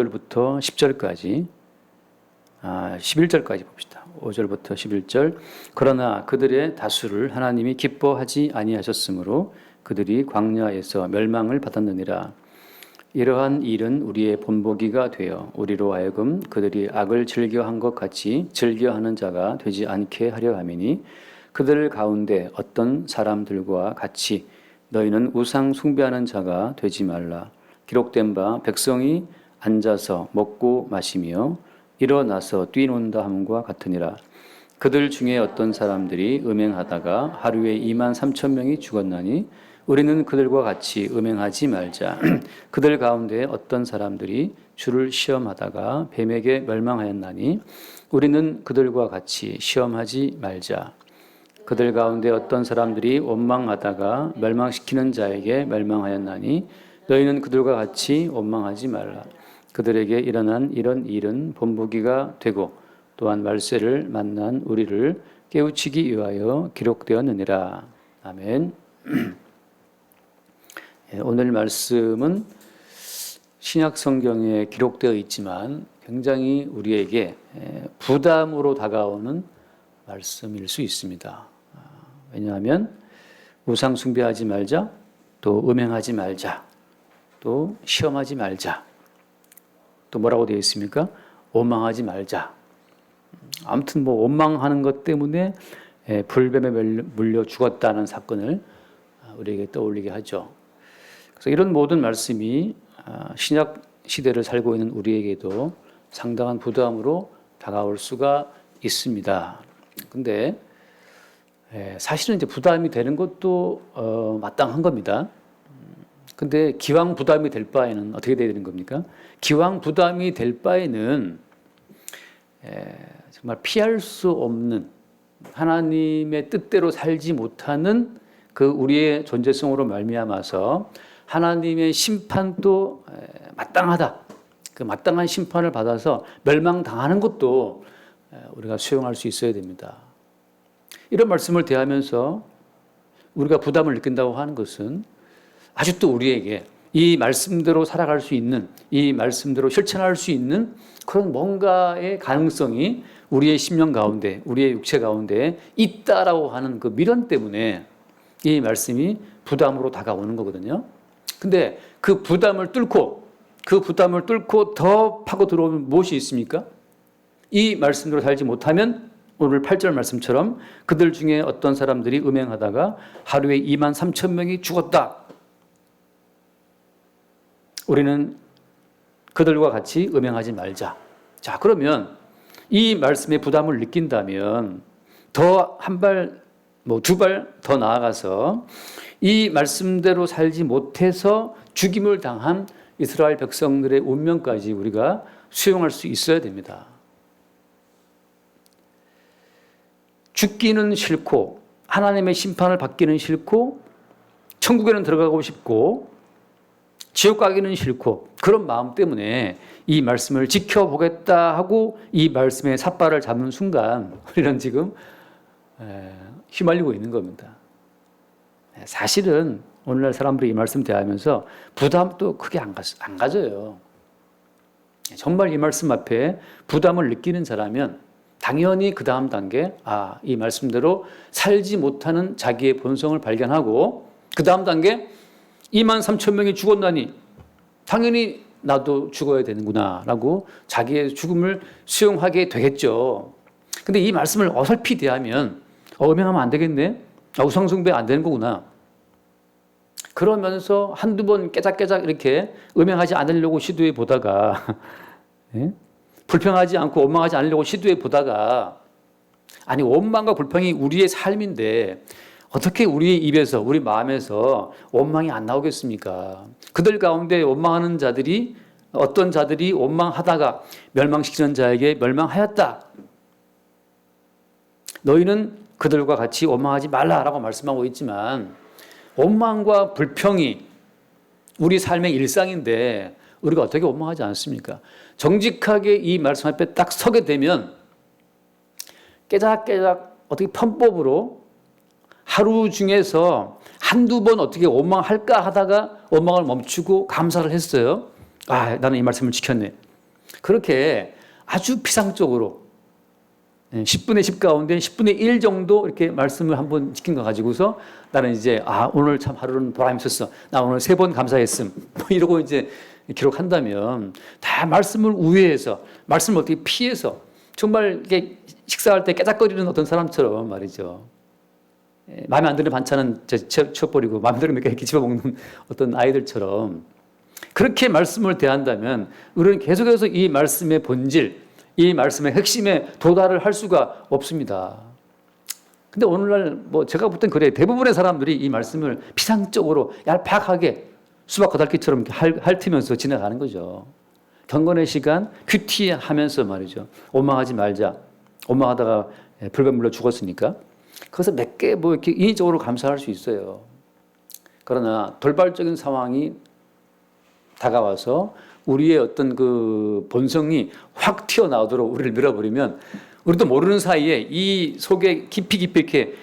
5절부터 10절까지 11절까지 봅시다. 5절부터 11절. 그러나 그들의 다수를 하나님이 기뻐하지 아니하셨으므로 그들이 광야에서 멸망을 받았느니라. 이러한 일은 우리의 본보기가 되어 우리로 하여금 그들이 악을 즐겨한 것 같이 즐겨하는 자가 되지 않게 하려 함이니, 그들 가운데 어떤 사람들과 같이 너희는 우상 숭배하는 자가 되지 말라. 기록된 바 백성이 앉아서 먹고 마시며 일어나서 뛰논다 함과 같으니라. 그들 중에 어떤 사람들이 음행하다가 하루에 2만 3천 명이 죽었나니 우리는 그들과 같이 음행하지 말자. 그들 가운데 어떤 사람들이 주를 시험하다가 뱀에게 멸망하였나니 우리는 그들과 같이 시험하지 말자. 그들 가운데 어떤 사람들이 원망하다가 멸망시키는 자에게 멸망하였나니 너희는 그들과 같이 원망하지 말라. 그들에게 일어난 이런 일은 본보기가 되고 또한 말세를 만난 우리를 깨우치기 위하여 기록되었느니라. 아멘. 오늘 말씀은 신약 성경에 기록되어 있지만 굉장히 우리에게 부담으로 다가오는 말씀일 수 있습니다. 왜냐하면 우상 숭배하지 말자, 또 음행하지 말자, 또 시험하지 말자, 또 뭐라고 되어 있습니까? 원망하지 말자. 아무튼 원망하는 것 때문에 불뱀에 물려 죽었다는 사건을 우리에게 떠올리게 하죠. 그래서 이런 모든 말씀이 신약 시대를 살고 있는 우리에게도 상당한 부담으로 다가올 수가 있습니다. 근데 사실은 이제 부담이 되는 것도 마땅한 겁니다. 근데 기왕 부담이 될 바에는 어떻게 돼야 되는 겁니까? 기왕 부담이 될 바에는 정말 피할 수 없는 하나님의 뜻대로 살지 못하는 그 우리의 존재성으로 말미암아서 하나님의 심판도 마땅하다. 그 마땅한 심판을 받아서 멸망당하는 것도 우리가 수용할 수 있어야 됩니다. 이런 말씀을 대하면서 우리가 부담을 느낀다고 하는 것은 아직도 우리에게 이 말씀대로 살아갈 수 있는, 이 말씀대로 실천할 수 있는 그런 뭔가의 가능성이 우리의 심령 가운데, 우리의 육체 가운데 있다라고 하는 그 미련 때문에 이 말씀이 부담으로 다가오는 거거든요. 근데 그 부담을 뚫고 더 파고 들어오면 무엇이 있습니까? 이 말씀대로 살지 못하면 오늘 8절 말씀처럼 그들 중에 어떤 사람들이 음행하다가 하루에 2만 3천 명이 죽었다. 우리는 그들과 같이 음행하지 말자. 자, 그러면 이 말씀의 부담을 느낀다면 더 한 발, 두 발 더 나아가서 이 말씀대로 살지 못해서 죽임을 당한 이스라엘 백성들의 운명까지 우리가 수용할 수 있어야 됩니다. 죽기는 싫고 하나님의 심판을 받기는 싫고 천국에는 들어가고 싶고 지옥 가기는 싫고 그런 마음 때문에 이 말씀을 지켜보겠다 하고 이 말씀의 삿발을 잡는 순간 우리는 지금 휘말리고 있는 겁니다. 사실은 오늘날 사람들이 이 말씀 대하면서 부담도 크게 안 가져요. 정말 이 말씀 앞에 부담을 느끼는 자라면 당연히 그 다음 단계, 이 말씀대로 살지 못하는 자기의 본성을 발견하고 그 다음 단계 2만 3천 명이 죽었나니 당연히 나도 죽어야 되는구나 라고 자기의 죽음을 수용하게 되겠죠. 근데 이 말씀을 어설피 대하면 음행하면 안 되겠네? 우상 숭배 안 되는 거구나. 그러면서 한두 번 깨작깨작 이렇게 음행하지 않으려고 시도해 보다가 불평하지 않고 원망하지 않으려고 시도해 보다가 아니 원망과 불평이 우리의 삶인데 어떻게 우리 입에서 우리 마음에서 원망이 안 나오겠습니까? 그들 가운데 원망하는 자들이 어떤 자들이 원망하다가 멸망시키는 자에게 멸망하였다. 너희는 그들과 같이 원망하지 말라라고 말씀하고 있지만 원망과 불평이 우리 삶의 일상인데 우리가 어떻게 원망하지 않습니까? 정직하게 이 말씀 앞에 딱 서게 되면 깨작깨작 어떻게 편법으로 하루 중에서 한두 번 어떻게 원망할까 하다가 원망을 멈추고 감사를 했어요. 나는 이 말씀을 지켰네. 그렇게 아주 피상적으로 10분의 10 가운데 10분의 1 정도 이렇게 말씀을 한번 지킨 거 가지고서 나는 이제 오늘 참 하루는 보람이 있었어. 나 오늘 3번 감사했음. 뭐 이러고 이제 기록한다면 다 말씀을 우회해서 말씀을 어떻게 피해서 정말 이게 식사할 때 깨작거리는 어떤 사람처럼 말이죠. 마음에 안 드는 반찬은 치워버리고 마음대로 몇 개 이렇게 집어먹는 어떤 아이들처럼 그렇게 말씀을 대한다면 우리는 계속해서 이 말씀의 본질, 이 말씀의 핵심에 도달을 할 수가 없습니다. 근데 오늘날 뭐 제가 볼 땐 그래. 대부분의 사람들이 이 말씀을 피상적으로 얄팍하게 수박 거달기처럼 핥으면서 지나가는 거죠. 경건의 시간 큐티하면서 말이죠. 원망하지 말자. 원망하다가 불뱀물로 죽었으니까. 그래서 몇 개 뭐 이렇게 인위적으로 감사할 수 있어요. 그러나 돌발적인 상황이 다가와서 우리의 어떤 그 본성이 확 튀어나오도록 우리를 밀어버리면 우리도 모르는 사이에 이 속에 깊이 이렇게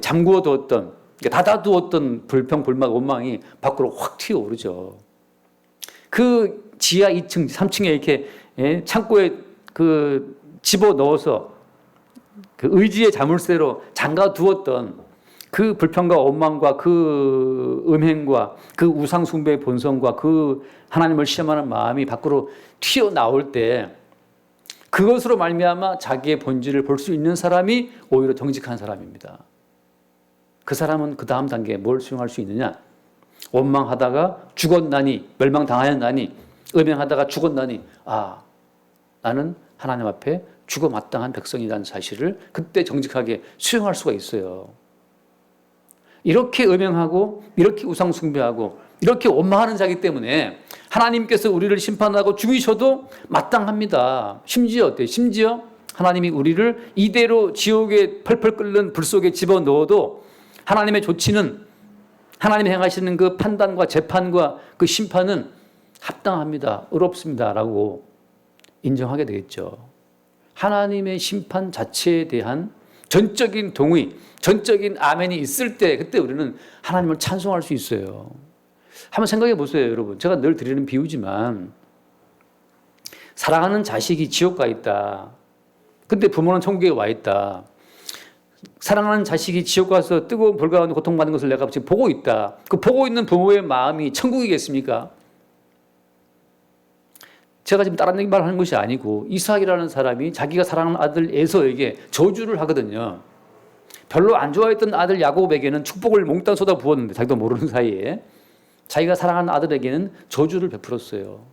잠구어 두었던, 닫아두었던 불평, 불만, 원망이 밖으로 확 튀어오르죠. 그 지하 2층, 3층에 이렇게 창고에 그 집어 넣어서 그 의지의 자물쇠로 잠가 두었던 그 불평과 원망과 그 음행과 그 우상 숭배의 본성과 그 하나님을 시험하는 마음이 밖으로 튀어나올 때 그것으로 말미암아 자기의 본질을 볼 수 있는 사람이 오히려 정직한 사람입니다. 그 사람은 그 다음 단계에 뭘 수용할 수 있느냐? 원망하다가 죽었나니, 멸망당하였나니, 음행하다가 죽었나니, 나는 하나님 앞에 죽어 마땅한 백성이라는 사실을 그때 정직하게 수용할 수가 있어요. 이렇게 음행하고 이렇게 우상 숭배하고 이렇게 원망하는 자기 때문에 하나님께서 우리를 심판하고 죽이셔도 마땅합니다. 심지어 어때요? 심지어 하나님이 우리를 이대로 지옥에 펄펄 끓는 불 속에 집어넣어도 하나님의 조치는, 하나님이 행하시는 그 판단과 재판과 그 심판은 합당합니다. 의롭습니다. 라고 인정하게 되겠죠. 하나님의 심판 자체에 대한 전적인 동의, 전적인 아멘이 있을 때 그때 우리는 하나님을 찬송할 수 있어요. 한번 생각해 보세요, 여러분. 제가 늘 드리는 비유지만 사랑하는 자식이 지옥 가 있다. 근데 부모는 천국에 와 있다. 사랑하는 자식이 지옥 가서 뜨거운 불 가운데 고통받는 것을 내가 지금 보고 있다. 그 보고 있는 부모의 마음이 천국이겠습니까? 제가 지금 다른 얘기 말하는 것이 아니고 이삭이라는 사람이 자기가 사랑하는 아들 에서에게 저주를 하거든요. 별로 안 좋아했던 아들 야곱에게는 축복을 몽땅 쏟아 부었는데 자기도 모르는 사이에 자기가 사랑하는 아들에게는 저주를 베풀었어요.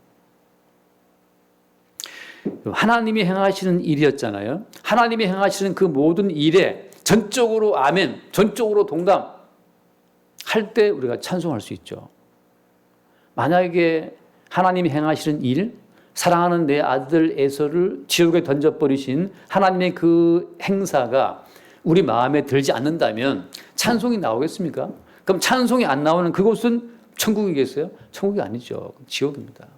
하나님이 행하시는 일이었잖아요. 하나님이 행하시는 그 모든 일에 전적으로 아멘, 전적으로 동감 할 때 우리가 찬송할 수 있죠. 만약에 하나님이 행하시는 일, 사랑하는 내 아들 에서를 지옥에 던져버리신 하나님의 그 행사가 우리 마음에 들지 않는다면 찬송이 나오겠습니까? 그럼 찬송이 안 나오는 그곳은 천국이겠어요? 천국이 아니죠. 지옥입니다.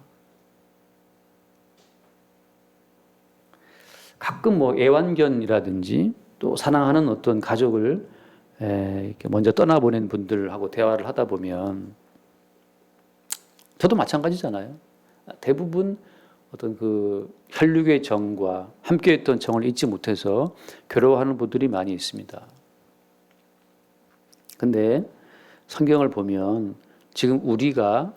가끔 뭐 애완견이라든지 또 사랑하는 어떤 가족을 이렇게 먼저 떠나보낸 분들하고 대화를 하다 보면 저도 마찬가지잖아요. 대부분 어떤 그 혈육의 정과 함께했던 정을 잊지 못해서 괴로워하는 분들이 많이 있습니다. 근데 성경을 보면 지금 우리가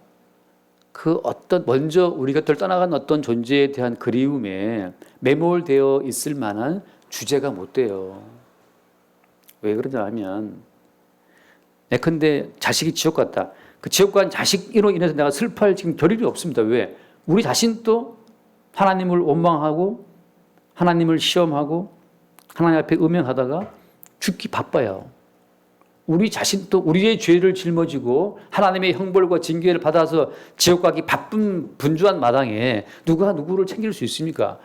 그 어떤 먼저 우리 곁을 떠나간 어떤 존재에 대한 그리움에 매몰되어 있을 만한 주제가 못 돼요. 왜 그러냐 하면 예컨대 자식이 지옥 갔다. 그 지옥 간 자식으로 인해서 내가 슬퍼할 지금 겨를이 없습니다. 왜? 우리 자신도 하나님을 원망하고 하나님을 시험하고 하나님 앞에 음행하다가 죽기 바빠요. 우리 자신도 우리의 죄를 짊어지고 하나님의 형벌과 징계를 받아서 지옥 가기 바쁜 분주한 마당에 누가 누구를 챙길 수 있습니까?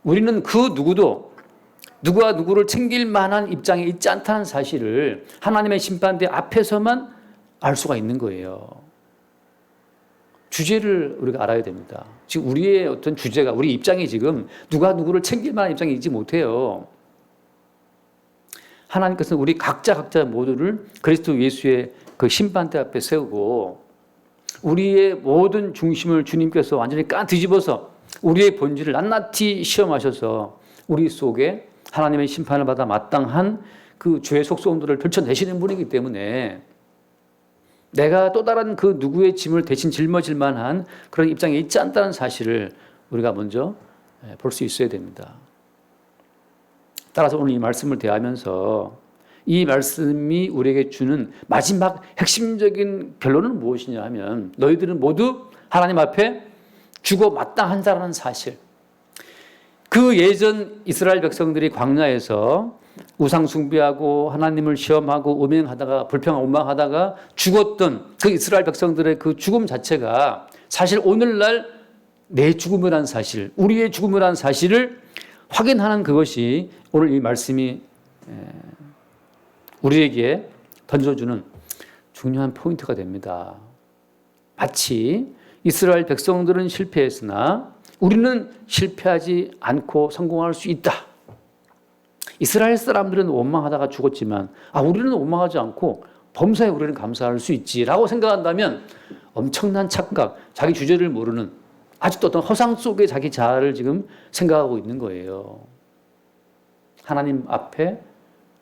우리는 그 누구도 누가 누구를 챙길 만한 입장에 있지 않다는 사실을 하나님의 심판대 앞에서만 알 수가 있는 거예요. 주제를 우리가 알아야 됩니다. 지금 우리의 어떤 주제가, 우리 입장이 지금 누가 누구를 챙길 만한 입장에 있지 못해요. 하나님께서는 우리 각자 모두를 그리스도 예수의 그 심판대 앞에 세우고 우리의 모든 중심을 주님께서 완전히 뒤집어서 우리의 본질을 낱낱이 시험하셔서 우리 속에 하나님의 심판을 받아 마땅한 그 죄의 속성들을 펼쳐내시는 분이기 때문에 내가 또 다른 그 누구의 짐을 대신 짊어질 만한 그런 입장에 있지 않다는 사실을 우리가 먼저 볼 수 있어야 됩니다. 따라서 오늘 이 말씀을 대하면서 이 말씀이 우리에게 주는 마지막 핵심적인 결론은 무엇이냐 하면 너희들은 모두 하나님 앞에 죽어 마땅한 자라는 사실. 그 예전 이스라엘 백성들이 광야에서 우상 숭배하고 하나님을 시험하고 음행하다가 불평하고 원망하다가 죽었던 그 이스라엘 백성들의 그 죽음 자체가 사실 오늘날 내 죽음이라는 사실, 우리의 죽음이라는 사실을 확인하는 그것이 오늘 이 말씀이 우리에게 던져주는 중요한 포인트가 됩니다. 마치 이스라엘 백성들은 실패했으나 우리는 실패하지 않고 성공할 수 있다. 이스라엘 사람들은 원망하다가 죽었지만 우리는 원망하지 않고 범사에 우리는 감사할 수 있지라고 생각한다면 엄청난 착각, 자기 주제를 모르는 아직도 어떤 허상 속에 자기 자아를 지금 생각하고 있는 거예요. 하나님 앞에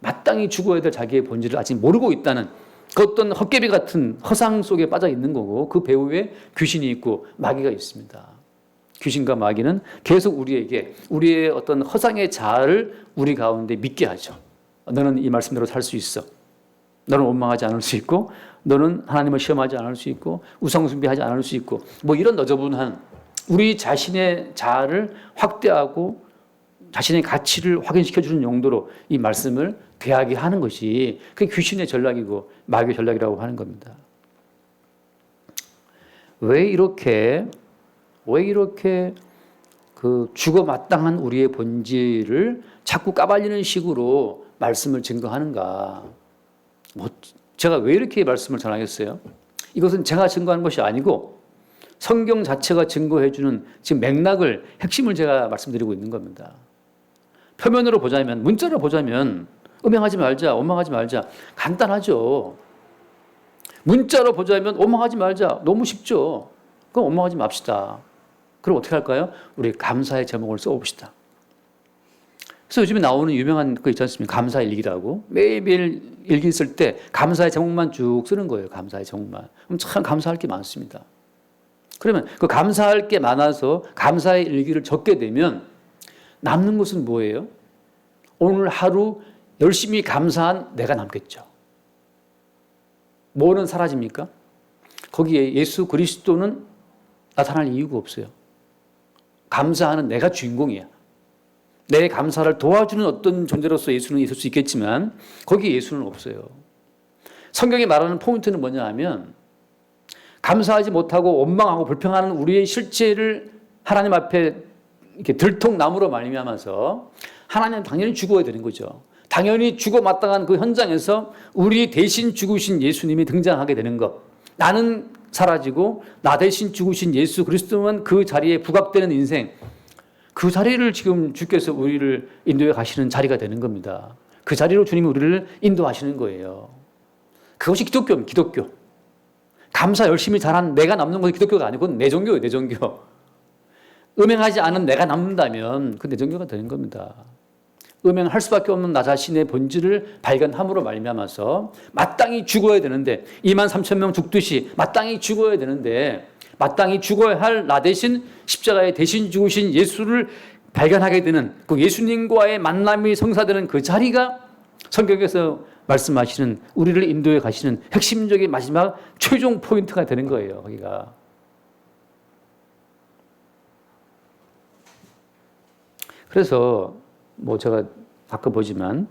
마땅히 죽어야 될 자기의 본질을 아직 모르고 있다는 그 어떤 헛개비 같은 허상 속에 빠져 있는 거고 그 배후에 귀신이 있고 마귀가 있습니다. 귀신과 마귀는 계속 우리에게 우리의 어떤 허상의 자아를 우리 가운데 믿게 하죠. 너는 이 말씀대로 살 수 있어. 너는 원망하지 않을 수 있고 너는 하나님을 시험하지 않을 수 있고 우상숭배하지 않을 수 있고 뭐 이런 너저분한 우리 자신의 자아를 확대하고 자신의 가치를 확인시켜주는 용도로 이 말씀을 대하게 하는 것이 그게 귀신의 전략이고 마귀의 전략이라고 하는 겁니다. 왜 이렇게 그 죽어 마땅한 우리의 본질을 자꾸 까발리는 식으로 말씀을 증거하는가? 제가 왜 이렇게 말씀을 전하겠어요? 이것은 제가 증거하는 것이 아니고 성경 자체가 증거해주는 지금 맥락을 핵심을 제가 말씀드리고 있는 겁니다. 표면으로 보자면 문자로 보자면 음행하지 말자, 원망하지 말자 간단하죠. 문자로 보자면 원망하지 말자 너무 쉽죠. 그럼 원망하지 맙시다. 그럼 어떻게 할까요? 우리 감사의 제목을 써봅시다. 그래서 요즘에 나오는 유명한 거 있지 않습니까? 감사 일기라고. 매일매일 일기 쓸 때 감사의 제목만 쭉 쓰는 거예요. 감사의 제목만. 그럼 참 감사할 게 많습니다. 그러면 그 감사할 게 많아서 감사의 일기를 적게 되면 남는 것은 뭐예요? 오늘 하루 열심히 감사한 내가 남겠죠. 뭐는 사라집니까? 거기에 예수 그리스도는 나타날 이유가 없어요. 감사하는 내가 주인공이야. 내 감사를 도와주는 어떤 존재로서 예수는 있을 수 있겠지만 거기에 예수는 없어요. 성경이 말하는 포인트는 뭐냐 하면 감사하지 못하고 원망하고 불평하는 우리의 실체를 하나님 앞에 이렇게 들통나무로 말미암아서 하나님은 당연히 죽어야 되는 거죠. 당연히 죽어 마땅한 그 현장에서 우리 대신 죽으신 예수님이 등장하게 되는 것. 나는 사라지고 나 대신 죽으신 예수 그리스도만 그 자리에 부각되는 인생. 그 자리를 지금 주께서 우리를 인도해 가시는 자리가 되는 겁니다. 그 자리로 주님이 우리를 인도하시는 거예요. 그것이 기독교입니다. 기독교. 감사 열심히 잘한 내가 남는 것이 기독교가 아니고 내 종교예요. 내 종교. 음행하지 않은 내가 남는다면 그 내 종교가 되는 겁니다. 음행할 수밖에 없는 나 자신의 본질을 발견함으로 말미암아서 마땅히 죽어야 되는데 23,000명 죽듯이 마땅히 죽어야 되는데 마땅히 죽어야 할 나 대신 십자가에 대신 죽으신 예수를 발견하게 되는 그 예수님과의 만남이 성사되는 그 자리가 성경에서 말씀하시는 우리를 인도해 가시는 핵심적인 마지막 최종 포인트가 되는 거예요. 거기가. 그래서 제가 가끔 보지만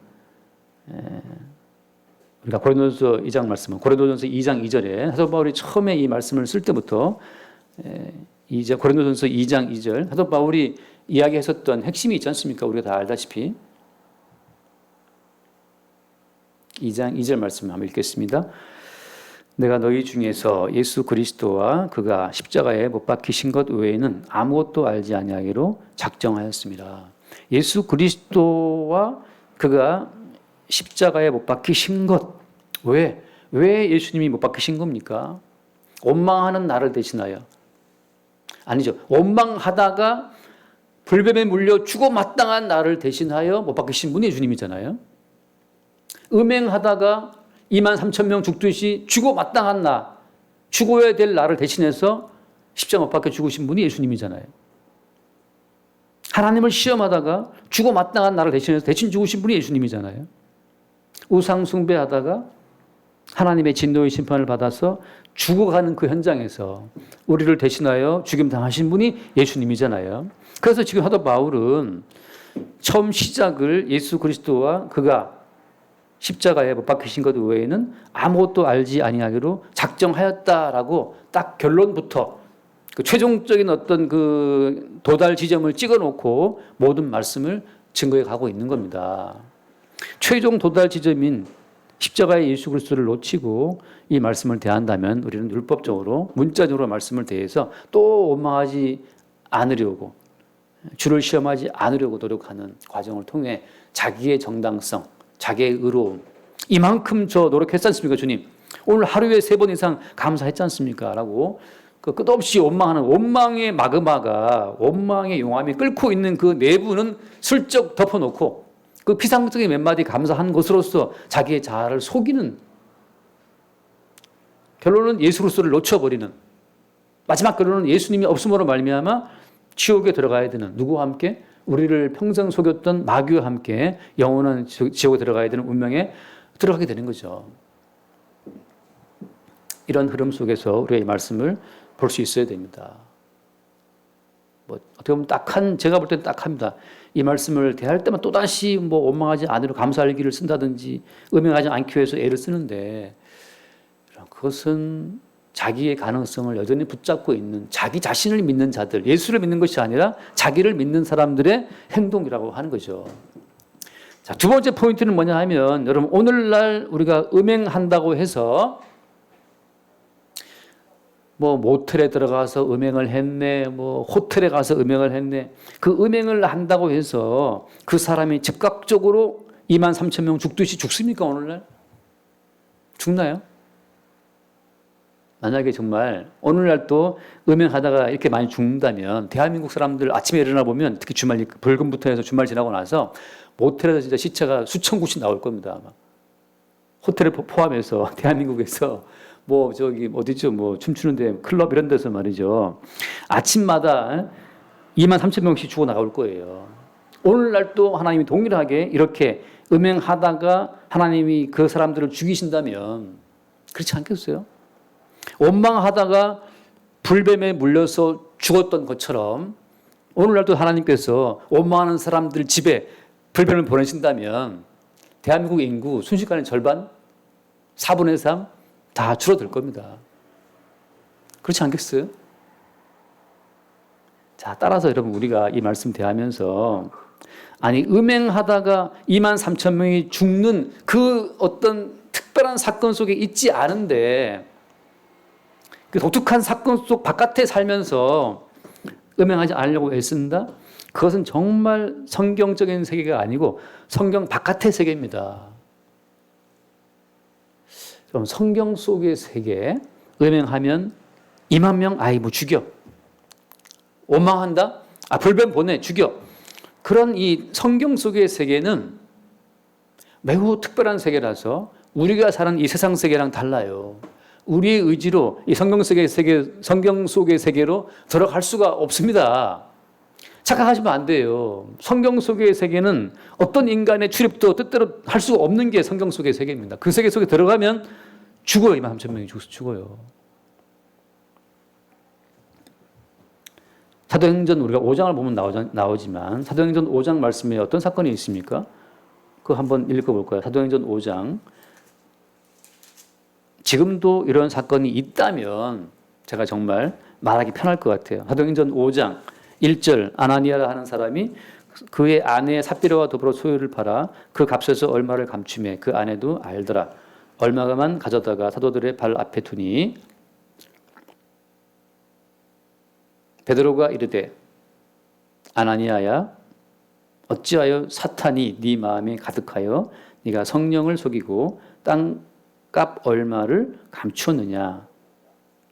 우리가 고린도전서 2장 말씀은 고린도전서 2장 2절에 사도 바울이 처음에 이 말씀을 쓸 때부터 고린도전서 2장 2절 사도 바울이 이야기했었던 핵심이 있지 않습니까? 우리가 다 알다시피 2장 2절 말씀 한번 읽겠습니다. 내가 너희 중에서 예수 그리스도와 그가 십자가에 못 박히신 것 외에는 아무것도 알지 아니하기로 작정하였습니다. 예수 그리스도와 그가 십자가에 못 박히신 것. 왜 예수님이 못 박히신 겁니까? 원망하는 나를 대신하여 아니죠. 원망하다가 불뱀에 물려 죽어 마땅한 나를 대신하여 못 박히신 분이 예수님이잖아요. 음행하다가 2만 3천 명 죽듯이 죽어 마땅한 나, 죽어야 될 나를 대신해서 십자가 못 박혀 죽으신 분이 예수님이잖아요. 하나님을 시험하다가 죽어 마땅한 나를 대신해서 대신 죽으신 분이 예수님이잖아요. 우상 숭배하다가 하나님의 진노의 심판을 받아서 죽어가는 그 현장에서 우리를 대신하여 죽임 당하신 분이 예수님이잖아요. 그래서 지금 사도 바울은 처음 시작을 예수 그리스도와 그가 십자가에 못 박히신 것 외에는 아무것도 알지 아니하기로 작정하였다라고 딱 결론부터 그 최종적인 어떤 그 도달 지점을 찍어놓고 모든 말씀을 증거해 가고 있는 겁니다. 최종 도달 지점인 십자가의 예수 그리스도를 놓치고 이 말씀을 대한다면 우리는 율법적으로 문자적으로 말씀을 대해서 또 원망하지 않으려고 주를 시험하지 않으려고 노력하는 과정을 통해 자기의 정당성, 자기의 의로움 이만큼 저 노력했지 않습니까 주님? 오늘 하루에 3번 이상 감사했지 않습니까? 라고 그 끝없이 원망하는 원망의 마그마가 원망의 용암이 끓고 있는 그 내부는 슬쩍 덮어놓고 그 피상적인 몇 마디 감사한 것으로서 자기의 자아를 속이는 결론은 예수 그리스도를 놓쳐버리는 마지막 결론은 예수님이 없음으로 말미암아 지옥에 들어가야 되는 누구와 함께 우리를 평생 속였던 마귀와 함께 영원한 지옥에 들어가야 되는 운명에 들어가게 되는 거죠. 이런 흐름 속에서 우리가 이 말씀을 볼 수 있어야 됩니다. 뭐 어떻게 보면 제가 볼 때는 딱합니다. 이 말씀을 대할 때만 또다시 뭐 원망하지 않으려 감사할 기를 쓴다든지 음행하지 않기 위해서 애를 쓰는데 그것은 자기의 가능성을 여전히 붙잡고 있는 자기 자신을 믿는 자들, 예수를 믿는 것이 아니라 자기를 믿는 사람들의 행동이라고 하는 거죠. 자, 두 번째 포인트는 뭐냐 하면 여러분 오늘날 우리가 음행한다고 해서 뭐 모텔에 들어가서 음행을 했네, 뭐 호텔에 가서 음행을 했네. 그 음행을 한다고 해서 그 사람이 즉각적으로 2만 3천 명 죽듯이 죽습니까 오늘날? 죽나요? 만약에 정말 오늘날 또 음행하다가 이렇게 많이 죽는다면 대한민국 사람들 아침에 일어나 보면 특히 주말 벌금부터 해서 주말 지나고 나서 모텔에서 진짜 시체가 수천 구씩 나올 겁니다. 아마. 호텔을 포함해서 대한민국에서 뭐 저기 어디죠 뭐 춤추는데 클럽 이런 데서 말이죠 아침마다 2만 3천 명씩 죽어 나올 거예요. 오늘날 또 하나님이 동일하게 이렇게 음행하다가 하나님이 그 사람들을 죽이신다면 그렇지 않겠어요? 원망하다가 불뱀에 물려서 죽었던 것처럼 오늘날도 하나님께서 원망하는 사람들 집에 불뱀을 보내신다면 대한민국 인구 순식간에 절반 4분의 3 다 줄어들 겁니다. 그렇지 않겠어요? 자, 따라서 여러분 우리가 이 말씀 대하면서 아니 음행하다가 2만 3천 명이 죽는 그 어떤 특별한 사건 속에 있지 않은데 그 독특한 사건 속 바깥에 살면서 음행하지 않으려고 애쓴다? 그것은 정말 성경적인 세계가 아니고 성경 바깥의 세계입니다. 그럼 성경 속의 세계, 음행하면 2만 명, 아이 뭐 죽여. 원망한다? 불뱀 보내, 죽여. 그런 이 성경 속의 세계는 매우 특별한 세계라서 우리가 사는 이 세상 세계랑 달라요. 우리의 의지로 이 성경 속의 세계로 들어갈 수가 없습니다. 착각하시면 안 돼요. 성경 속의 세계는 어떤 인간의 출입도 뜻대로 할 수 없는 게 성경 속의 세계입니다. 그 세계 속에 들어가면 죽어요. 2만 3천 명이 죽어요. 사도행전 우리가 5장을 보면 나오지만 사도행전 5장 말씀에 어떤 사건이 있습니까? 그거 한번 읽어볼 거예요. 사도행전 5장. 지금도 이런 사건이 있다면 제가 정말 말하기 편할 것 같아요. 사도행전 5장 1절 아나니아라 하는 사람이 그의 아내 삽비라와 더불어 소유를 팔아 그 값에서 얼마를 감추매 그 아내도 알더라. 얼마만 가져다가 사도들의 발 앞에 두니 베드로가 이르되 아나니아야 어찌하여 사탄이 네 마음에 가득하여 네가 성령을 속이고 땅값 얼마를 감추었느냐.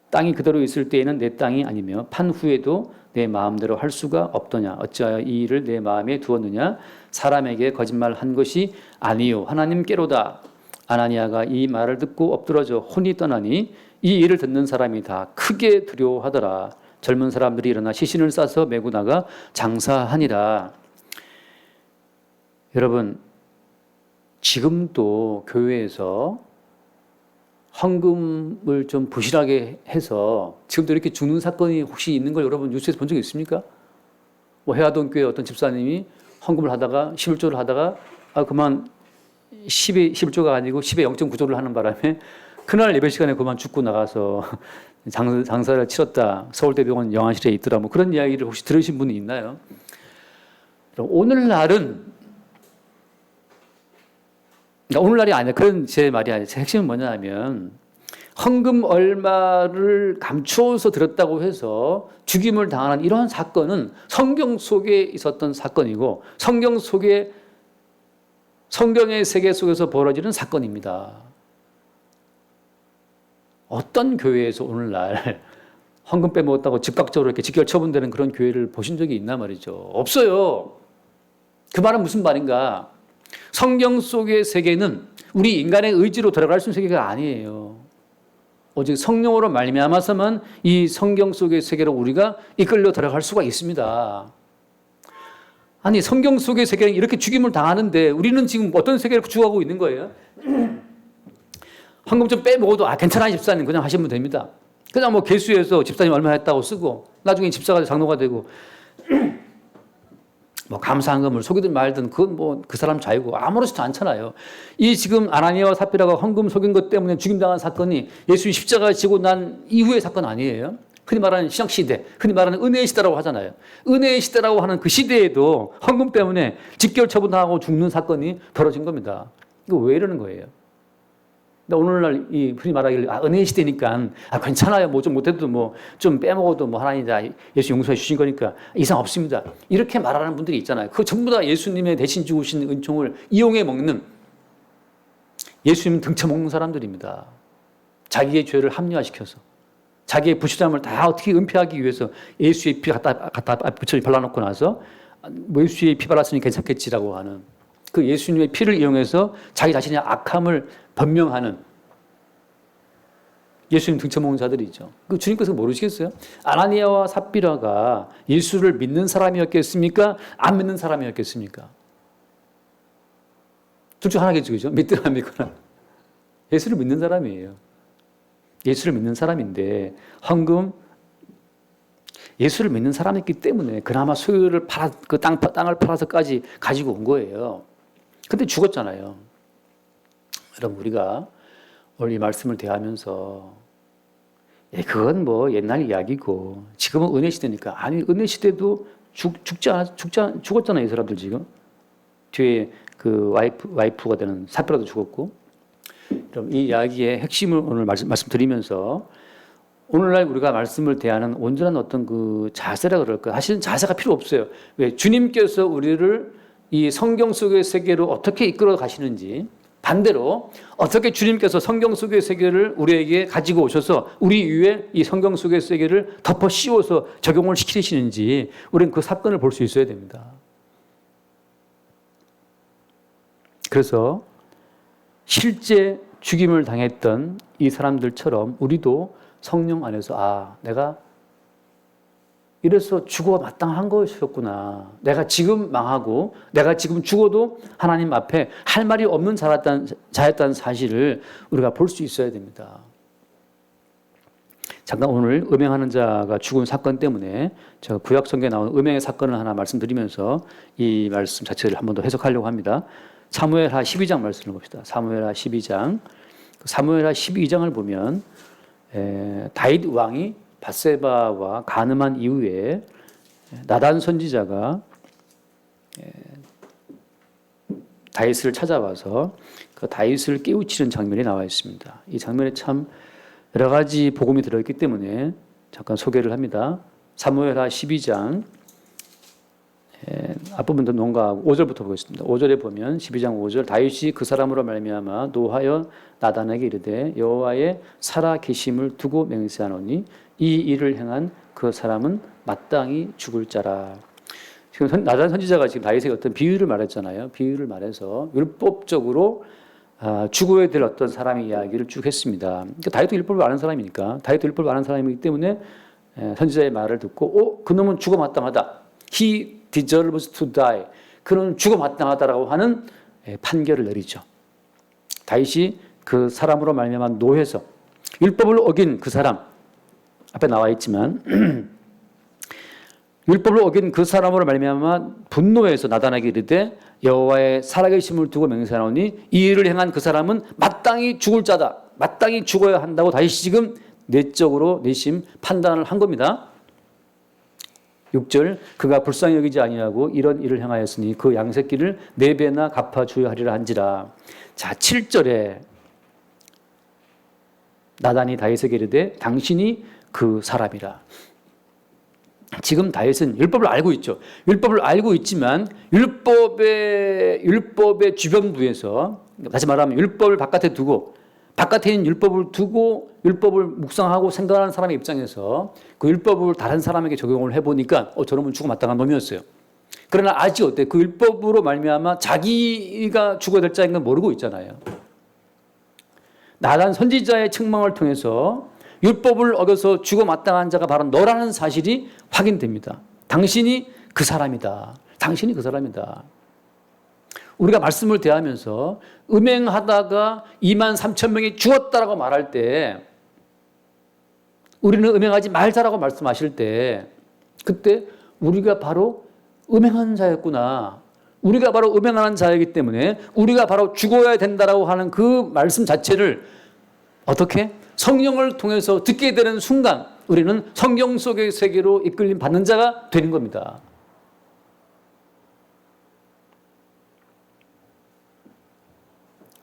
땅이 그대로 있을 때에는 내 땅이 아니며 판 후에도 내 마음대로 할 수가 없더냐. 어찌하여 이 일을 내 마음에 두었느냐. 사람에게 거짓말한 것이 아니요 하나님께로다. 아나니아가 이 말을 듣고 엎드러져 혼이 떠나니 이 일을 듣는 사람이 다 크게 두려워하더라. 젊은 사람들이 일어나 시신을 싸서 메고 나가 장사하니라. 여러분, 지금도 교회에서 헌금을 좀 부실하게 해서 지금도 이렇게 죽는 사건이 혹시 있는 걸 여러분 뉴스에서 본 적 있습니까? 뭐 해화동 교회 어떤 집사님이 헌금을 하다가 11조를 하다가 그만 10의 11조가 아니고 10의 0.9조를 하는 바람에 그날 예배 시간에 그만 죽고 나가서 장사를 치렀다. 서울대병원 영안실에 있더라. 뭐 그런 이야기를 혹시 들으신 분이 있나요? 오늘날은 그러니까 오늘날이 아니라 그런 제 말이 아니라 제 핵심은 뭐냐면 헌금 얼마를 감추어서 들었다고 해서 죽임을 당하는 이런 사건은 성경 속에 있었던 사건이고 성경의 세계 속에서 벌어지는 사건입니다. 어떤 교회에서 오늘날 헌금 빼먹었다고 즉각적으로 이렇게 직결 처분되는 그런 교회를 보신 적이 있나 말이죠. 없어요. 그 말은 무슨 말인가? 성경 속의 세계는 우리 인간의 의지로 들어갈 수 있는 세계가 아니에요. 오직 성령으로 말미암아서만 이 성경 속의 세계로 우리가 이끌려 들어갈 수가 있습니다. 아니 성경 속의 세계는 이렇게 죽임을 당하는데 우리는 지금 어떤 세계를 구축하고 있는 거예요? 헌금 좀 빼먹어도 괜찮아 집사님 그냥 하시면 됩니다. 그냥 뭐 개수해서 집사님 얼마 했다고 쓰고 나중에 집사가 장로가 되고 뭐 감사한 금을 속이든 말든 그건 뭐 그 사람 자유고 아무렇지도 않잖아요. 이 지금 아나니아와 삽비라가 헌금 속인 것 때문에 죽임당한 사건이 예수님 십자가 지고 난 이후의 사건 아니에요. 흔히 말하는 신약시대, 흔히 말하는 은혜의 시대라고 하잖아요. 은혜의 시대라고 하는 그 시대에도 헌금 때문에 직결 처분당하고 죽는 사건이 벌어진 겁니다. 이거 왜 이러는 거예요? 근데 오늘날 이 흔히 말하기를 은혜의 시대니까 괜찮아요. 뭐 좀 못해도 뭐 좀 빼먹어도 뭐 하나님 다 예수 용서해 주신 거니까 이상 없습니다. 이렇게 말하는 분들이 있잖아요. 그거 전부 다 예수님의 대신 주신 은총을 이용해 먹는 예수님 등쳐먹는 사람들입니다. 자기의 죄를 합리화시켜서 자기의 부실함을 다 어떻게 은폐하기 위해서 예수의 피 갖다 부처리 발라놓고 나서 뭐 예수의 피 발랐으니 괜찮겠지라고 하는 그 예수님의 피를 이용해서 자기 자신의 악함을 변명하는 예수님 등쳐먹는 자들이 있죠. 그 주님께서 모르시겠어요? 아나니아와 삽비라가 예수를 믿는 사람이었겠습니까? 안 믿는 사람이었겠습니까? 둘 중 하나겠죠, 그죠? 믿든 안 믿거나. 예수를 믿는 사람이에요. 예수를 믿는 사람인데 헌금 예수를 믿는 사람이기 때문에 그나마 소유를 그 땅을 팔아서까지 가지고 온 거예요. 근데 죽었잖아요. 여러분 우리가 오늘 이 말씀을 대하면서 그건 뭐 옛날 이야기고 지금은 은혜 시대니까 아니 은혜 시대도 죽었잖아요. 이 사람들 지금 뒤에 그 와이프가 되는 삽비라도 죽었고 그럼 이 이야기의 핵심을 오늘 말씀드리면서 오늘날 우리가 말씀을 대하는 온전한 어떤 그 자세라 그럴까 사실은 자세가 필요 없어요. 왜 주님께서 우리를 이 성경 속의 세계로 어떻게 이끌어 가시는지 반대로 어떻게 주님께서 성경 속의 세계를 우리에게 가지고 오셔서 우리 위에 이 성경 속의 세계를 덮어 씌워서 적용을 시키시는지 우리는 그 사건을 볼 수 있어야 됩니다. 그래서 실제 죽임을 당했던 이 사람들처럼 우리도 성령 안에서 내가 이래서 죽어 마땅한 것이었구나. 내가 지금 망하고 내가 지금 죽어도 하나님 앞에 할 말이 없는 자였다는 사실을 우리가 볼 수 있어야 됩니다. 잠깐 오늘 음행하는 자가 죽은 사건 때문에 제가 구약 성경에 나오는 음행의 사건을 하나 말씀드리면서 이 말씀 자체를 한 번 더 해석하려고 합니다. 사무엘하 12장 말씀을 봅시다. 사무엘하 12장. 사무엘하 12장을 보면 다윗 왕이 밧세바와 간음한 이후에 나단 선지자가 다윗을 찾아와서 그 다윗을 깨우치는 장면이 나와 있습니다. 이 장면에 참 여러 가지 복음이 들어있기 때문에 잠깐 소개를 합니다. 사무엘하 12장 앞부분도 농가하고 5절부터 보겠습니다. 5절에 보면 12장 5절 다윗이 그 사람으로 말미암아 노하여 나단에게 이르되 여호와의 살아 계심을 두고 맹세하노니 이 일을 행한 그 사람은 마땅히 죽을 자라. 지금 나단 선지자가 지금 다윗에게 어떤 비유를 말했잖아요. 비유를 말해서 율법적으로 죽어야 될 어떤 사람의 이야기를 쭉 했습니다. 그러니까 다윗도 율법을 아는 사람이니까 다윗도 율법을 아는 사람이기 때문에 선지자의 말을 듣고 그놈은 죽어 마땅하다. He deserves to die. 그는 죽어 마땅하다라고 하는 판결을 내리죠. 다윗이 그 사람으로 말미암아 노해서 율법을 어긴 그 사람 앞에 나와 있지만 율법을 어긴 그 사람으로 말미암아 분노해서 나단에게 이르되 여호와의 살아계심을 두고 맹세하노니 이 일을 행한 그 사람은 마땅히 죽을 자다. 마땅히 죽어야 한다고 다윗이 지금 내적으로 내심 판단을 한 겁니다. 6절 그가 불쌍히 여기지 아니하고 이런 일을 행하였으니 그 양새끼를 4배나 갚아주어야 하리라 한지라. 자 7절에 나단이 다윗에게 이르되 당신이 그 사람이라. 지금 다윗은 율법을 알고 있죠. 율법을 알고 있지만 율법의 주변부에서 다시 말하면 율법을 바깥에 두고 바깥에 있는 율법을 두고 율법을 묵상하고 생각하는 사람의 입장에서 그 율법을 다른 사람에게 적용을 해보니까 저놈은 죽어 마땅한 놈이었어요. 그러나 아직 어때? 그 율법으로 말미암아 자기가 죽어야 될 자인 건 모르고 있잖아요. 나단 선지자의 책망을 통해서 율법을 어겨서 죽어 마땅한 자가 바로 너라는 사실이 확인됩니다. 당신이 그 사람이다. 당신이 그 사람이다. 우리가 말씀을 대하면서 음행하다가 23,000명이 죽었다라고 말할 때 우리는 음행하지 말자라고 말씀하실 때 그때 우리가 바로 음행한 자였구나. 우리가 바로 음행하는 자이기 때문에 우리가 바로 죽어야 된다라고 하는 그 말씀 자체를 어떻게? 성령을 통해서 듣게 되는 순간 우리는 성경 속의 세계로 이끌림 받는 자가 되는 겁니다.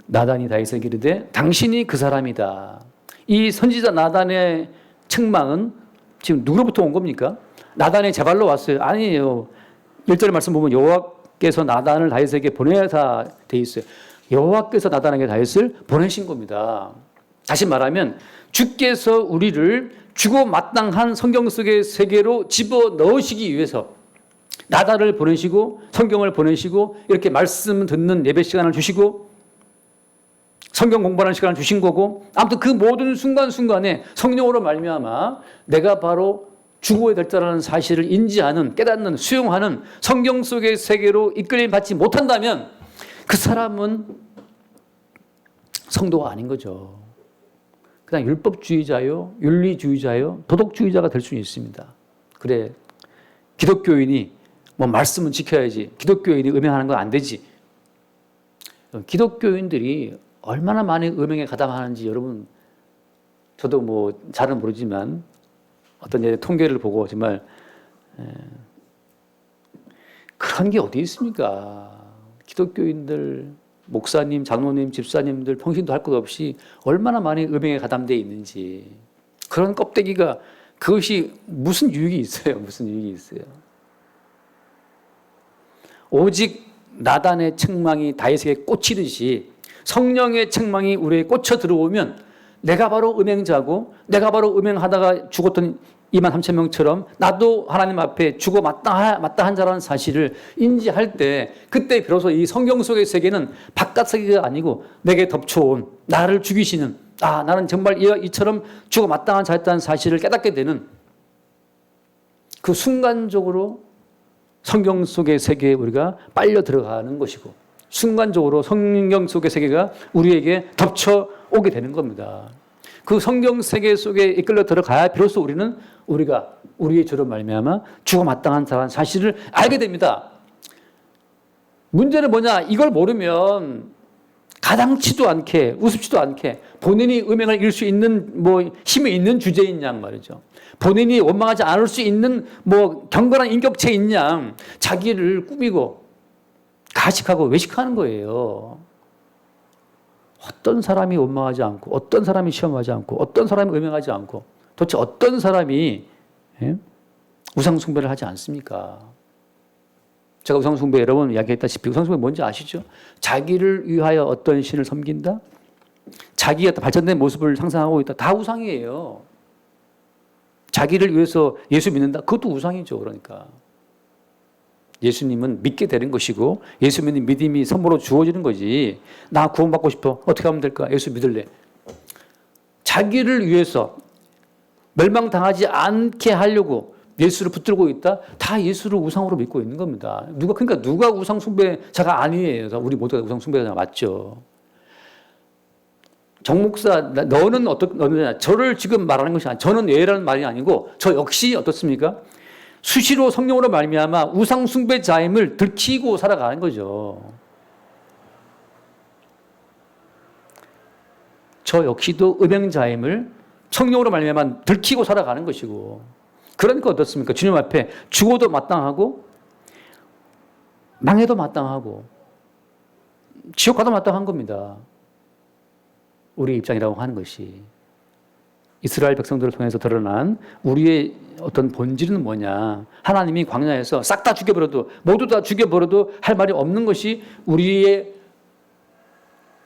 나단이 다윗에게 이르되 당신이 그 사람이다. 이 선지자 나단의 책망은 지금 누구로부터 온 겁니까? 나단의 제발로 왔어요. 아니에요. 1절의 말씀 보면 여호와께서 나단을 다윗에게 보내사 돼 있어요. 여호와께서 나단에게 다윗을 보내신 겁니다. 다시 말하면 주께서 우리를 죽어 마땅한 성경 속의 세계로 집어넣으시기 위해서 나단을 보내시고 성경을 보내시고 이렇게 말씀 듣는 예배 시간을 주시고 성경 공부하는 시간을 주신 거고 아무튼 그 모든 순간순간에 성령으로 말미암아 내가 바로 죽어야 될 자라는 사실을 인지하는 깨닫는 수용하는 성경 속의 세계로 이끌림 받지 못한다면 그 사람은 성도가 아닌 거죠. 그냥 율법주의자요, 윤리주의자요, 도덕주의자가 될 수 있습니다. 그래, 기독교인이 뭐 말씀은 지켜야지. 기독교인이 음행하는 건 안 되지. 기독교인들이 얼마나 많이 음행에 가담하는지 여러분 저도 뭐 잘은 모르지만 어떤 통계를 보고 정말 그런 게 어디 있습니까? 기독교인들 목사님, 장로님, 집사님들 평신도 할 것 없이 얼마나 많이 음행에 가담되어 있는지 그런 껍데기가 그것이 무슨 유익이 있어요? 무슨 유익이 있어요? 오직 나단의 책망이 다윗에게 꽂히듯이 성령의 책망이 우리에게 꽂혀 들어오면 내가 바로 음행자고 내가 바로 음행하다가 죽었던 23,000명처럼 나도 하나님 앞에 죽어 마땅한 자라는 사실을 인지할 때 그때 비로소 이 성경 속의 세계는 바깥 세계가 아니고 내게 덮쳐온 나를 죽이시는 나는 정말 이처럼 죽어 마땅한 자였다는 사실을 깨닫게 되는 그 순간적으로 성경 속의 세계에 우리가 빨려 들어가는 것이고 순간적으로 성경 속의 세계가 우리에게 덮쳐오게 되는 겁니다. 그 성경 세계 속에 이끌려 들어가야 비로소 우리는 우리가 우리의 죄로 말미암아 죽어 마땅한 자라는 사실을 알게 됩니다. 문제는 뭐냐? 이걸 모르면 가당치도 않게 우습지도 않게 본인이 음행을 이길 수 있는 힘이 있는 주제인 양 말이죠. 본인이 원망하지 않을 수 있는 경건한 인격체인 양 자기를 꾸미고 가식하고 외식하는 거예요. 어떤 사람이 원망하지 않고 어떤 사람이 시험하지 않고 어떤 사람이 음행하지 않고 도대체 어떤 사람이 우상 숭배를 하지 않습니까? 제가 우상숭배 여러 번 이야기했다시피 우상숭배 뭔지 아시죠? 자기를 위하여 어떤 신을 섬긴다? 자기가 발전된 모습을 상상하고 있다. 다 우상이에요. 자기를 위해서 예수 믿는다? 그것도 우상이죠. 그러니까. 예수님은 믿게 되는 것이고 예수 믿는 믿음이 선물로 주어지는 거지. 나 구원받고 싶어. 어떻게 하면 될까? 예수 믿을래. 자기를 위해서 멸망당하지 않게 하려고 예수를 붙들고 있다? 다 예수를 우상으로 믿고 있는 겁니다. 그러니까 누가 우상 숭배자가 아니에요. 우리 모두가 우상 숭배자가 맞죠. 정 목사, 너는 저를 지금 말하는 것이 아니라 저는 예라는 말이 아니고 저 역시 어떻습니까? 수시로 성령으로 말미암아 우상 숭배자임을 들키고 살아가는 거죠. 저 역시도 음행자임을 성령으로 말미암아 들키고 살아가는 것이고, 그러니까 어떻습니까? 주님 앞에 죽어도 마땅하고 망해도 마땅하고 지옥 가도 마땅한 겁니다. 우리 입장이라고 하는 것이. 이스라엘 백성들을 통해서 드러난 우리의 어떤 본질은 뭐냐. 하나님이 광야에서 싹 다 죽여버려도, 모두 다 죽여버려도 할 말이 없는 것이 우리의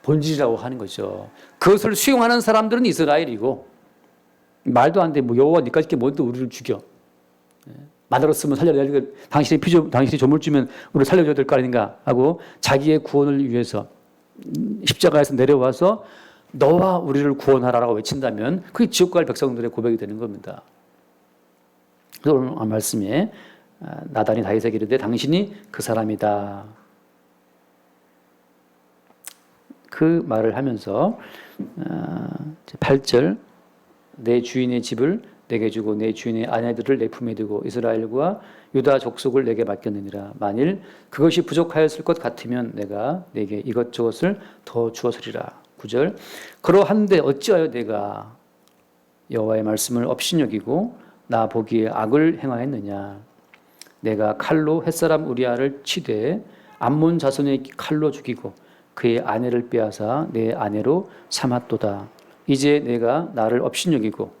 본질이라고 하는 거죠. 그것을 수용하는 사람들은 이스라엘이고, 말도 안 돼. 여호와 니까짓 게 뭔데 우리를 죽여. 만들었으면 살려야 될, 당신이 조물주면 우리를 살려줘야 될 거 아닌가 하고 자기의 구원을 위해서 십자가에서 내려와서 너와 우리를 구원하라라고 외친다면 그게 지옥 갈 백성들의 고백이 되는 겁니다. 그래서 오늘 말씀에 나단이 다윗에게 이르되 당신이 그 사람이다. 그 말을 하면서 8절 내 주인의 집을 내게 주고 내 주인의 아내들을 내 품에 두고 이스라엘과 유다 족속을 내게 맡겼느니라. 만일 그것이 부족하였을 것 같으면 내가 내게 이것저것을 더 주었으리라. 9절 그러한데 어찌하여 내가 여호와의 말씀을 업신여기고 나 보기에 악을 행하였느냐. 내가 칼로 햇사람 우리아를 치되 암몬 자손의 칼로 죽이고 그의 아내를 빼앗아 내 아내로 삼았도다. 이제 내가 나를 업신여기고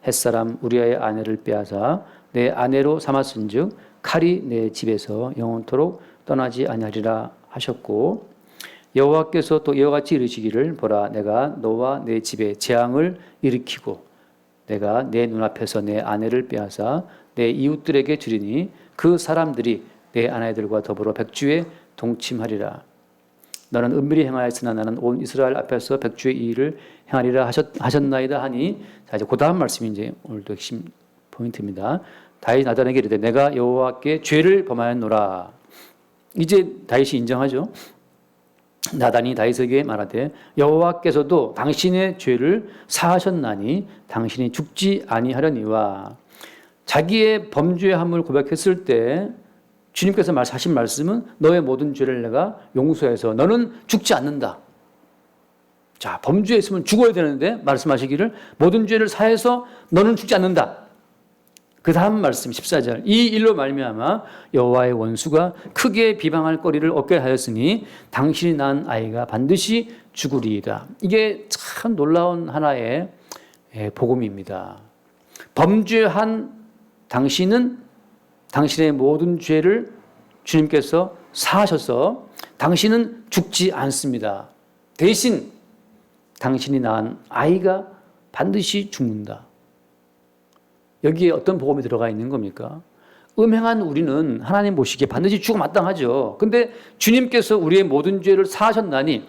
햇사람 우리아의 아내를 빼앗아 내 아내로 삼았은즉 칼이 내 집에서 영원토록 떠나지 아니하리라 하셨고, 여호와께서 또 이와 같이 이르시기를 보라 내가 너와 내 집에 재앙을 일으키고 내가 내 눈앞에서 내 아내를 빼앗아 내 이웃들에게 주리니 그 사람들이 내 아내들과 더불어 백주에 동침하리라. 너는 은밀히 행하였으나 나는 온 이스라엘 앞에서 백주의 이 일을 행하리라 하셨나이다 하니, 자 이제 그 다음 말씀이 이제 오늘도 핵심 포인트입니다. 다윗 나단에게 이르되 내가 여호와께 죄를 범하였노라. 이제 다윗이 인정하죠. 나단이 다윗에게 말하되 여호와께서도 당신의 죄를 사하셨나니 당신이 죽지 아니하려니와. 자기의 범죄함을 고백했을 때 주님께서 하신 말씀은 너의 모든 죄를 내가 용서해서 너는 죽지 않는다. 자, 범죄했으면 죽어야 되는데 말씀하시기를 모든 죄를 사해서 너는 죽지 않는다. 그 다음 말씀 14절 이 일로 말미암아 여호와의 원수가 크게 비방할 거리를 얻게 하였으니 당신이 낳은 아이가 반드시 죽으리이다. 이게 참 놀라운 하나의 복음입니다. 범죄한 당신은 당신의 모든 죄를 주님께서 사하셔서 당신은 죽지 않습니다. 대신 당신이 낳은 아이가 반드시 죽는다. 여기에 어떤 복음이 들어가 있는 겁니까? 음행한 우리는 하나님 보시기에 반드시 죽어 마땅하죠. 근데 주님께서 우리의 모든 죄를 사하셨나니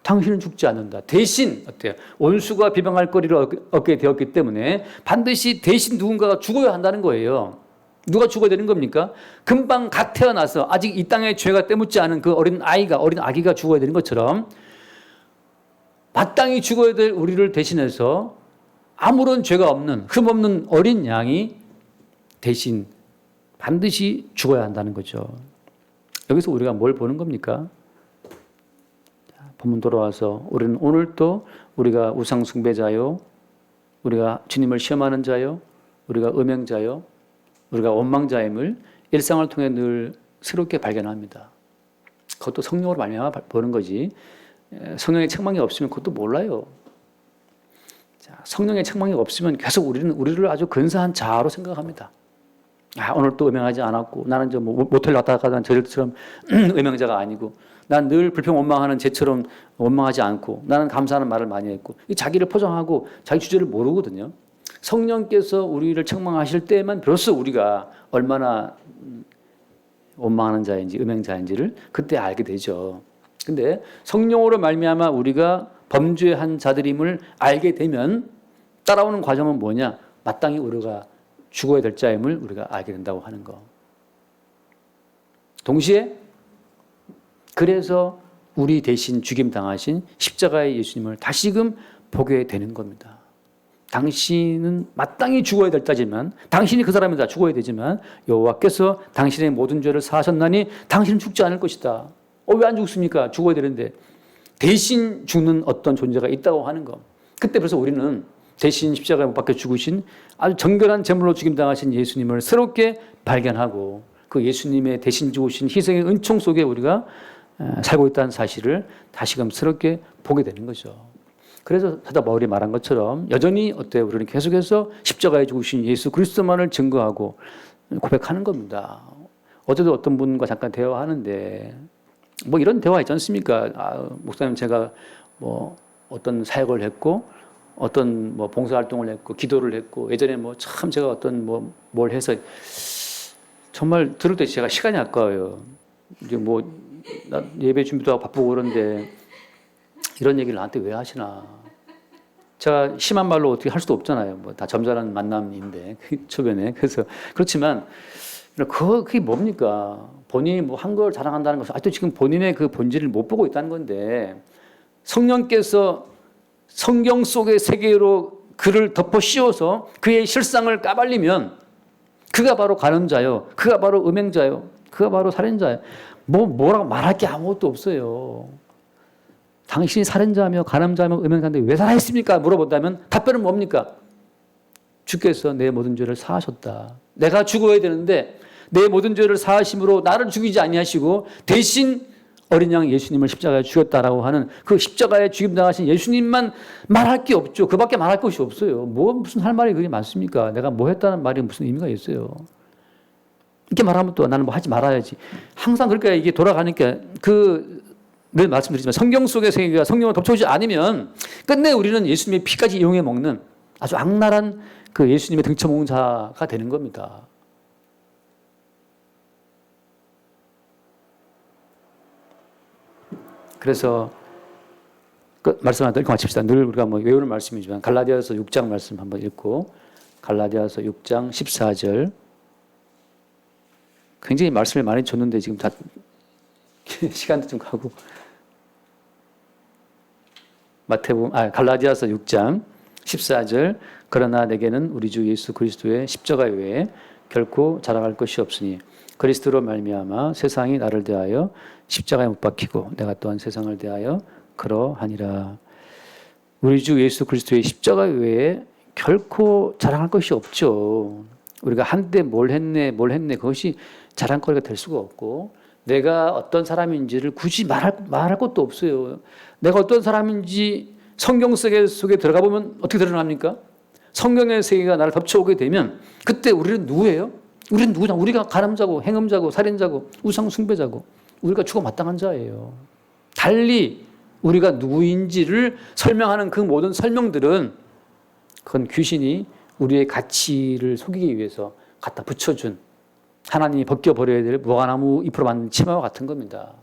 당신은 죽지 않는다. 대신 어때요? 원수가 비방할 거리를 얻게 되었기 때문에 반드시 대신 누군가가 죽어야 한다는 거예요. 누가 죽어야 되는 겁니까? 금방 갓 태어나서 아직 이 땅에 죄가 때묻지 않은 그 어린 아기가 죽어야 되는 것처럼 마땅히 죽어야 될 우리를 대신해서 아무런 죄가 없는 흠없는 어린 양이 대신 반드시 죽어야 한다는 거죠. 여기서 우리가 뭘 보는 겁니까? 본문 돌아와서 우리는 오늘 또 우리가 우상 숭배자요, 우리가 주님을 시험하는 자요, 우리가 음행자요, 우리가 원망자임을 일상을 통해 늘 새롭게 발견합니다. 그것도 성령으로 말미암아 보는 거지. 성령의 책망이 없으면 그것도 몰라요. 자, 성령의 책망이 없으면 계속 우리를 아주 근사한 자아로 생각합니다. 오늘 또 음행하지 않았고 나는 뭐 모텔 갔다 가던 저들처럼 음행자가 아니고 난 늘 불평 원망하는 쟤처럼 원망하지 않고 나는 감사하는 말을 많이 했고 자기를 포장하고 자기 주제를 모르거든요. 성령께서 우리를 책망하실 때만 비로소 우리가 얼마나 원망하는 자인지 음행자인지를 그때 알게 되죠. 근데 성령으로 말미암아 우리가 범죄한 자들임을 알게 되면 따라오는 과정은 뭐냐? 마땅히 우리가 죽어야 될 자임을 우리가 알게 된다고 하는 거. 동시에 그래서 우리 대신 죽임 당하신 십자가의 예수님을 다시금 보게 되는 겁니다. 당신은 마땅히 죽어야 될 자지만 당신이 그 사람이다 죽어야 되지만 여호와께서 당신의 모든 죄를 사하셨나니 당신은 죽지 않을 것이다. 왜 안 죽습니까? 죽어야 되는데 대신 죽는 어떤 존재가 있다고 하는 거. 그때 벌써 우리는 대신 십자가에 못 박혀 죽으신 아주 정결한 제물로 죽임당하신 예수님을 새롭게 발견하고 그 예수님의 대신 죽으신 희생의 은총 속에 우리가 살고 있다는 사실을 다시금 새롭게 보게 되는 거죠. 그래서 사도 바울이 말한 것처럼 여전히 어때요? 우리는 계속해서 십자가에 죽으신 예수 그리스도만을 증거하고 고백하는 겁니다. 어제도 어떤 분과 잠깐 대화하는데 뭐 이런 대화 있지 않습니까? 목사님 제가 뭐 어떤 사역을 했고 어떤 뭐 봉사활동을 했고 기도를 했고 예전에 뭐 참 제가 어떤 뭐 뭘 해서 정말 들을 때 제가 시간이 아까워요. 이제 뭐 예배 준비도 하고 바쁘고 그런데 이런 얘기를 나한테 왜 하시나? 제가 심한 말로 어떻게 할 수도 없잖아요. 뭐 다 점잖은 만남인데 초변에 그래서 그렇지만 그게 뭡니까? 본인이 뭐 한 걸 자랑한다는 것은 아직도 지금 본인의 그 본질을 못 보고 있다는 건데 성령께서 성경 속의 세계로 그를 덮어 씌워서 그의 실상을 까발리면 그가 바로 간음자요, 그가 바로 음행자요, 그가 바로 살인자요. 뭐라고 말할 게 아무것도 없어요. 당신이 살인자며 간음자며 음행자인데 왜 살아있습니까? 물어본다면 답변은 뭡니까? 주께서 내 모든 죄를 사하셨다. 내가 죽어야 되는데 내 모든 죄를 사하심으로 나를 죽이지 아니하시고 대신 어린 양 예수님을 십자가에 죽였다라고 하는 그 십자가에 죽임당하신 예수님만 말할 게 없죠. 그밖에 말할 것이 없어요. 무슨 할 말이 그게 많습니까? 내가 뭐 했다는 말이 무슨 의미가 있어요. 이렇게 말하면 또 나는 뭐 하지 말아야지. 항상 그러니까 이게 돌아가니까 늘 말씀드리지만 성경 속의 세계가 성령을 덮쳐오지 않으면 끝내 우리는 예수님의 피까지 이용해 먹는 아주 악랄한 그 예수님의 등쳐먹자가 되는 겁니다. 그래서 말씀하다 읽고 마칩시다. 늘 우리가 뭐 외우는 말씀이지만 갈라디아서 6장 말씀 한번 읽고 갈라디아서 6장 14절 굉장히 말씀을 많이 줬는데 지금 다 시간도 좀 가고 갈라디아서 6장 14절 그러나 내게는 우리 주 예수 그리스도의 십자가 외에 결코 자랑할 것이 없으니 그리스도로 말미암아 세상이 나를 대하여 십자가에 못 박히고 내가 또한 세상을 대하여 그러하니라. 우리 주 예수 그리스도의 십자가 외에 결코 자랑할 것이 없죠. 우리가 한때 뭘 했네 그것이 자랑거리가 될 수가 없고 내가 어떤 사람인지를 굳이 말할 것도 없어요. 내가 어떤 사람인지 성경 속에 들어가 보면 어떻게 드러납니까? 성경의 세계가 나를 덮쳐오게 되면 그때 우리는 누구예요? 우리는 누구냐? 우리가 간음자고 행음자고 살인자고 우상 숭배자고 우리가 죽어 마땅한 자예요. 달리 우리가 누구인지를 설명하는 그 모든 설명들은 그건 귀신이 우리의 가치를 속이기 위해서 갖다 붙여준 하나님이 벗겨버려야 될 무화과나무 잎으로 만든 치마와 같은 겁니다.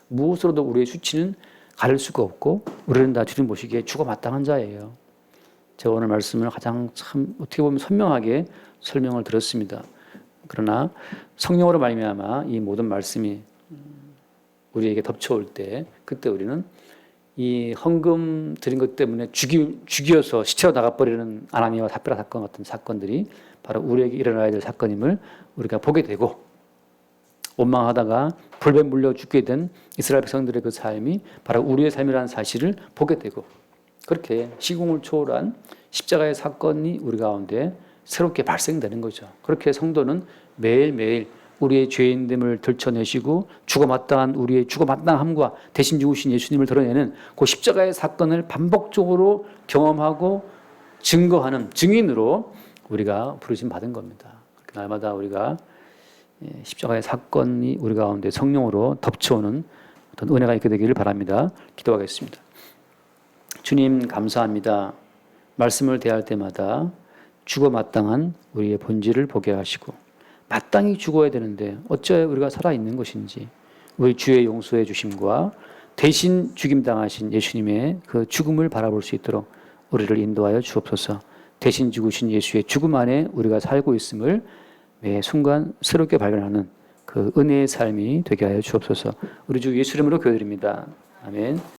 무엇으로도 우리의 수치는 가릴 수가 없고 우리는 다 주님 보시기에 죽어 마땅한 자예요. 제가 오늘 말씀을 가장 참 어떻게 보면 선명하게 설명을 드렸습니다. 그러나 성령으로 말미암아 이 모든 말씀이 우리에게 덮쳐올 때 그때 우리는 이 헌금 드린 것 때문에 죽여서 시체로 나가버리는 아나니아와 삽비라 사건 같은 사건들이 바로 우리에게 일어나야 될 사건임을 우리가 보게 되고 원망하다가 불뱀 물려 죽게 된 이스라엘 백성들의 그 삶이 바로 우리의 삶이라는 사실을 보게 되고 그렇게 시공을 초월한 십자가의 사건이 우리 가운데 새롭게 발생되는 거죠. 그렇게 성도는 매일매일 우리의 죄인됨을 들춰내시고 죽어마땅한 우리의 죽어마땅함과 대신 죽으신 예수님을 드러내는 그 십자가의 사건을 반복적으로 경험하고 증거하는 증인으로 우리가 부르심 받은 겁니다. 날마다 우리가 십자가의 사건이 우리 가운데 성령으로 덮쳐오는 어떤 은혜가 있게 되기를 바랍니다. 기도하겠습니다. 주님 감사합니다. 말씀을 대할 때마다 죽어 마땅한 우리의 본질을 보게 하시고 마땅히 죽어야 되는데 어찌 우리가 살아있는 것인지 우리 주의 용서해 주심과 대신 죽임당하신 예수님의 그 죽음을 바라볼 수 있도록 우리를 인도하여 주옵소서. 대신 죽으신 예수의 죽음 안에 우리가 살고 있음을 매 순간 새롭게 발견하는 그 은혜의 삶이 되게 하여 주옵소서. 우리 주 예수 이름으로 기도드립니다. 아멘.